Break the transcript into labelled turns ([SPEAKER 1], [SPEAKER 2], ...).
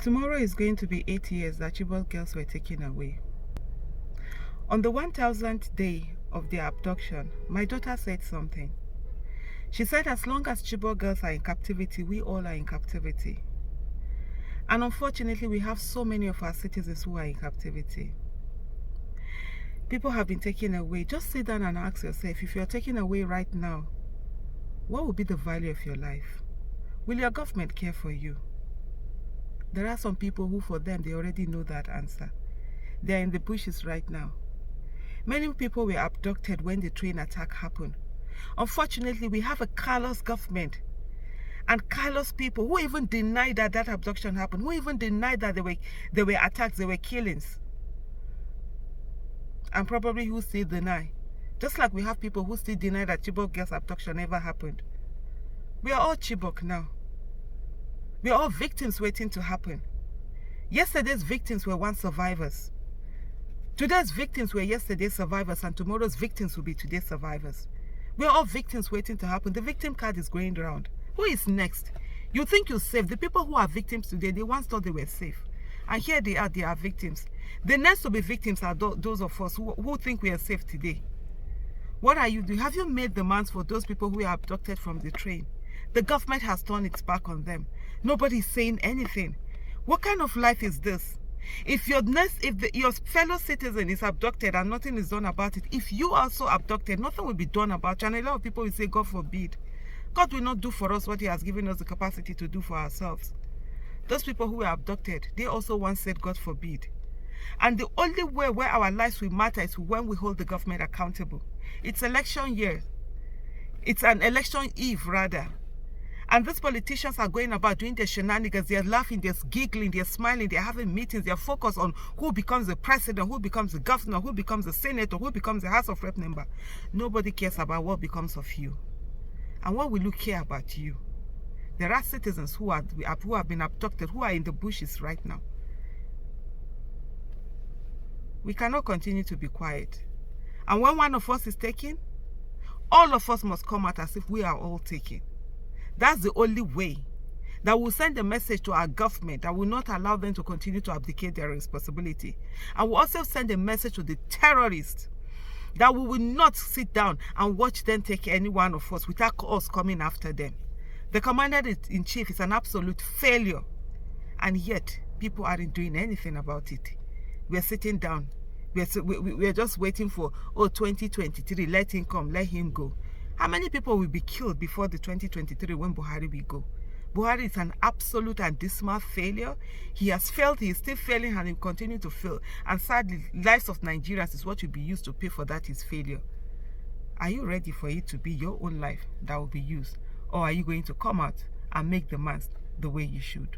[SPEAKER 1] Tomorrow is going to be 8 years that Chibok girls were taken away. On the 1000th day of their abduction, my daughter said something. She said, as long as Chibok girls are in captivity, we all are in captivity. And unfortunately, we have so many of our citizens who are in captivity. People have been taken away. Just sit down and ask yourself, if you're taken away right now, what will be the value of your life? Will your government care for you? There are some people who, for them, they already know that answer. They're in the bushes right now. Many people were abducted when the train attack happened. Unfortunately, we have a callous government and callous people who even deny that that abduction happened, who even deny that there were attacks, there were killings. And probably who still deny. Just like we have people who still deny that Chibok girls' abduction ever happened. We are all Chibok now. We are all victims waiting to happen. Yesterday's victims were once survivors. Today's victims were yesterday's survivors, and tomorrow's victims will be today's survivors. We are all victims waiting to happen. The victim card is going around. Who is next? You think you're safe. The people who are victims today, they once thought they were safe. And here they are victims. The next to be victims are those of us who think we are safe today. What are you doing? Have you made demands for those people who are abducted from the train? The government has turned its back on them. Nobody's saying anything. What kind of life is this? If your fellow citizen is abducted and nothing is done about it, if you are also abducted, nothing will be done about you. And a lot of people will say, God forbid. God will not do for us what He has given us the capacity to do for ourselves. Those people who were abducted, they also once said, God forbid. And the only way where our lives will matter is when we hold the government accountable. It's election year. It's an election eve, rather. And these politicians are going about doing their shenanigans. They're laughing, they're giggling, they're smiling, they're having meetings. They're focused on who becomes the president, who becomes the governor, who becomes the senator, who becomes the House of Rep member. Nobody cares about what becomes of you. And what will you care about you? There are citizens who have been abducted, who are in the bushes right now. We cannot continue to be quiet. And when one of us is taken, all of us must come out as if we are all taken. That's the only way that will send a message to our government that will not allow them to continue to abdicate their responsibility. And will also send a message to the terrorists that we will not sit down and watch them take any one of us without us coming after them. The commander-in-chief is an absolute failure. And yet, people aren't doing anything about it. We're sitting down. We're just waiting for, 2023, let him come, let him go. How many people will be killed before the 2023 when Buhari will go? Buhari is an absolute and dismal failure. He has failed, he is still failing, and he will continue to fail. And sadly, lives of Nigerians is what will be used to pay for that his failure. Are you ready for it to be your own life that will be used? Or are you going to come out and make demands the way you should?